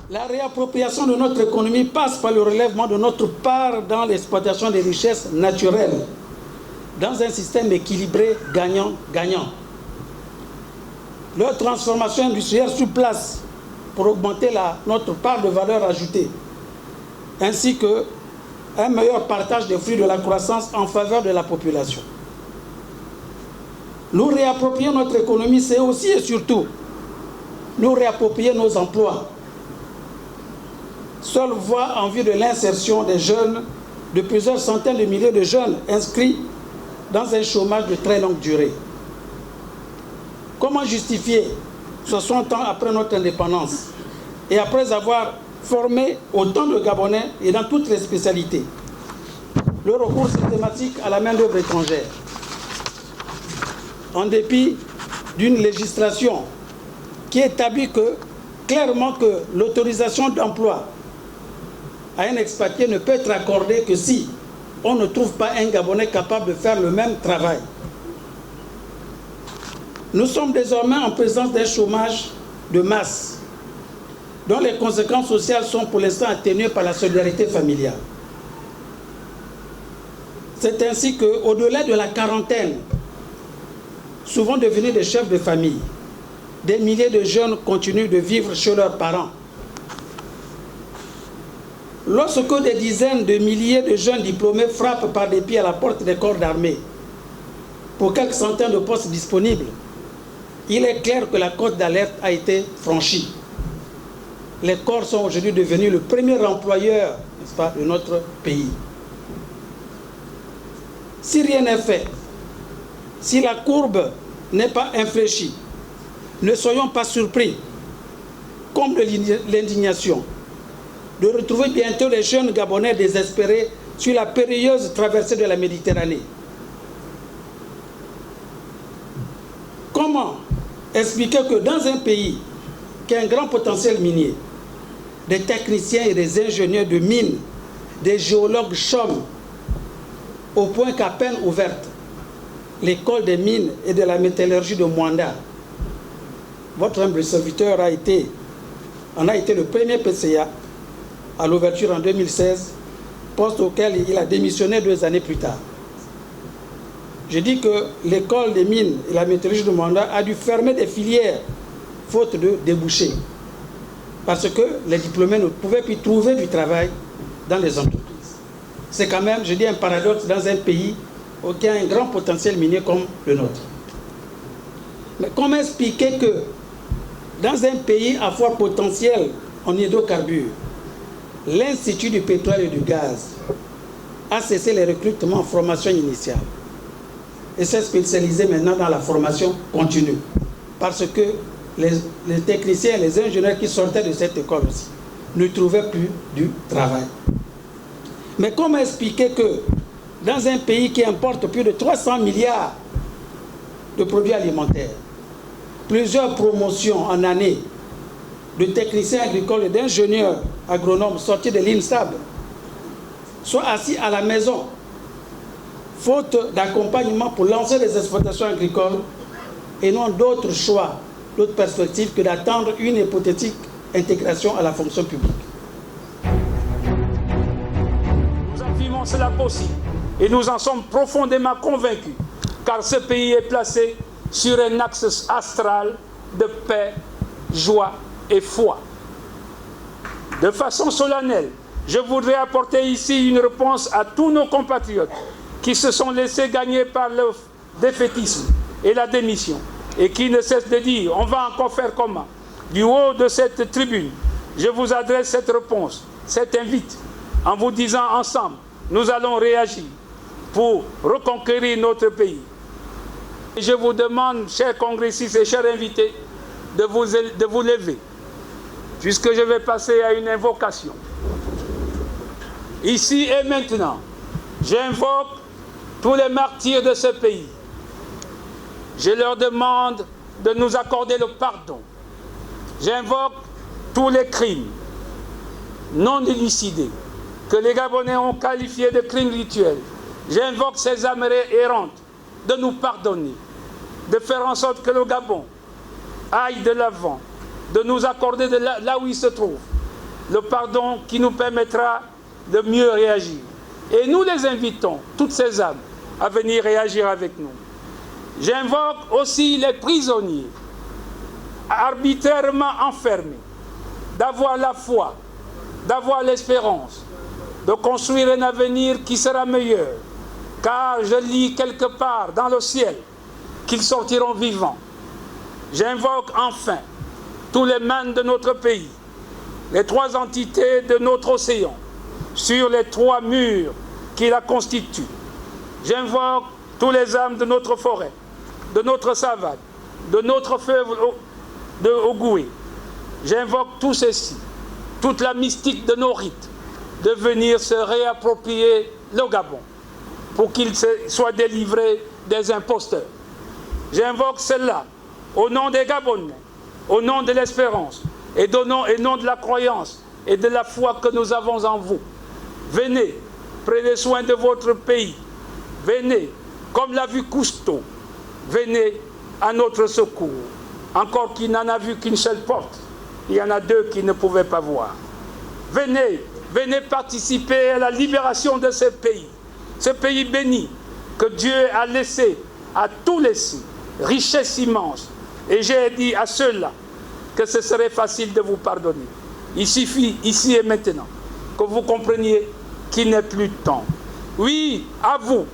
La réappropriation de notre économie passe par le relèvement de notre part dans l'exploitation des richesses naturelles, dans un système équilibré gagnant-gagnant. Leur transformation industrielle sur place pour augmenter notre part de valeur ajoutée, ainsi qu'un meilleur partage des fruits de la croissance en faveur de la population. Nous réapproprier notre économie, c'est aussi et surtout nous réapproprier nos emplois. Seule voie en vue de l'insertion des jeunes, de plusieurs centaines de milliers de jeunes inscrits dans un chômage de très longue durée. Comment justifier, 60 ans après notre indépendance, et après avoir formé autant de Gabonais et dans toutes les spécialités, le recours systématique à la main-d'œuvre étrangère, en dépit d'une législation qui établit clairement que l'autorisation d'emploi à un expatrié ne peut être accordée que si on ne trouve pas un Gabonais capable de faire le même travail. Nous sommes désormais en présence d'un chômage de masse, dont les conséquences sociales sont pour l'instant atténuées par la solidarité familiale. C'est ainsi qu'au-delà de la quarantaine, souvent devenus des chefs de famille, des milliers de jeunes continuent de vivre chez leurs parents. Lorsque des dizaines de milliers de jeunes diplômés frappent par des pieds à la porte des corps d'armée, pour quelques centaines de postes disponibles, il est clair que la cote d'alerte a été franchie. Les corps sont aujourd'hui devenus le premier employeur, n'est-ce pas, de notre pays. Si rien n'est fait, si la courbe n'est pas infléchie, ne soyons pas surpris, comme de l'indignation, de retrouver bientôt les jeunes Gabonais désespérés sur la périlleuse traversée de la Méditerranée. Comment expliquer que dans un pays qui a un grand potentiel minier, des techniciens et des ingénieurs de mines, des géologues chôment, au point qu'à peine ouverte, l'école des mines et de la métallurgie de Mwanda, votre humble serviteur en a été le premier PCA à l'ouverture en 2016, poste auquel il a démissionné 2 années plus tard. Je dis que l'école des mines et la métallurgie de Mwanda a dû fermer des filières, faute de débouchés, parce que les diplômés ne pouvaient plus trouver du travail dans les entreprises. C'est quand même, je dis, un paradoxe dans un pays qui a un grand potentiel minier comme le nôtre. Mais comment expliquer que dans un pays à fort potentiel en hydrocarbures, l'Institut du pétrole et du gaz a cessé les recrutements en formation initiale et s'est spécialisé maintenant dans la formation continue, parce que les techniciens et les ingénieurs qui sortaient de cette école aussi ne trouvaient plus du travail. Mais comment expliquer que dans un pays qui importe plus de 300 milliards de produits alimentaires, plusieurs promotions en année de techniciens agricoles et d'ingénieurs agronomes sortis de l'INSAB soient assis à la maison, faute d'accompagnement pour lancer les exploitations agricoles et non d'autres choix, d'autres perspectives que d'attendre une hypothétique intégration à la fonction publique. Nous affirmons cela possible et nous en sommes profondément convaincus, car ce pays est placé sur un axe astral de paix, joie et foi. De façon solennelle, je voudrais apporter ici une réponse à tous nos compatriotes qui se sont laissés gagner par le défaitisme et la démission et qui ne cessent de dire « on va encore faire comment ?» Du haut de cette tribune, je vous adresse cette réponse, cette invite, en vous disant ensemble, nous allons réagir pour reconquérir notre pays. Et je vous demande, chers congressistes et chers invités, de vous lever, puisque je vais passer à une invocation. Ici et maintenant, j'invoque tous les martyrs de ce pays. Je leur demande de nous accorder le pardon. J'invoque tous les crimes non élucidés que les Gabonais ont qualifiés de crimes rituels. J'invoque ces âmes errantes de nous pardonner, de faire en sorte que le Gabon aille de l'avant, de nous accorder de là où il se trouve le pardon qui nous permettra de mieux réagir. Et nous les invitons, toutes ces âmes, à venir réagir avec nous. J'invoque aussi les prisonniers, arbitrairement enfermés, d'avoir la foi, d'avoir l'espérance, de construire un avenir qui sera meilleur. Car je lis quelque part dans le ciel qu'ils sortiront vivants. J'invoque enfin tous les mânes de notre pays, les 3 entités de notre océan, sur les 3 murs qui la constituent. J'invoque tous les âmes de notre forêt, de notre savane, de notre fleuve de Ogoué. J'invoque tout ceci, toute la mystique de nos rites, de venir se réapproprier le Gabon pour qu'il soit délivré des imposteurs. J'invoque cela au nom des Gabonais, au nom de l'espérance et au nom de la croyance et de la foi que nous avons en vous. Venez, prenez soin de votre pays. Venez, comme l'a vu Cousteau, venez à notre secours. Encore qu'il n'en a vu qu'une seule porte, il y en a 2 qui ne pouvaient pas voir. Venez, venez participer à la libération de ce pays béni que Dieu a laissé, a tout laissé, richesse immense. Et j'ai dit à ceux-là que ce serait facile de vous pardonner. Il suffit, ici et maintenant, que vous compreniez qu'il n'est plus de temps. Oui, à vous,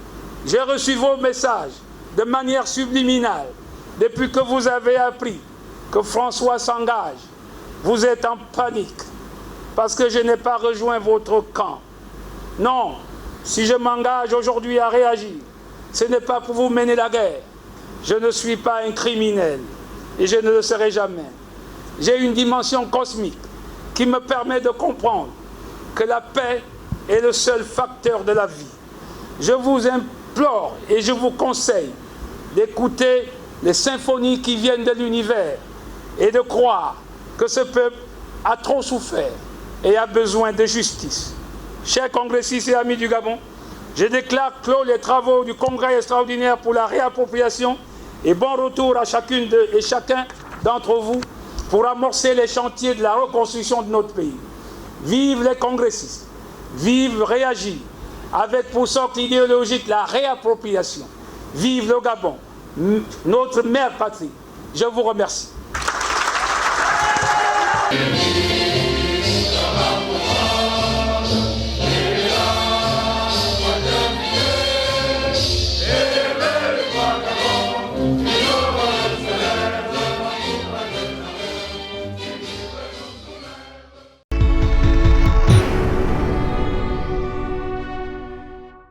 j'ai reçu vos messages de manière subliminale depuis que vous avez appris que François s'engage. Vous êtes en panique parce que je n'ai pas rejoint votre camp. Non, si je m'engage aujourd'hui à réagir, ce n'est pas pour vous mener la guerre. Je ne suis pas un criminel et je ne le serai jamais. J'ai une dimension cosmique qui me permet de comprendre que la paix est le seul facteur de la vie. Je vous implore et je vous conseille d'écouter les symphonies qui viennent de l'univers et de croire que ce peuple a trop souffert et a besoin de justice. Chers congressistes et amis du Gabon, je déclare clos les travaux du Congrès extraordinaire pour la réappropriation et bon retour à chacune et chacun d'entre vous pour amorcer les chantiers de la reconstruction de notre pays. Vive les congressistes, vive Réagir, avec pour socle idéologique la réappropriation. Vive le Gabon, notre mère patrie. Je vous remercie.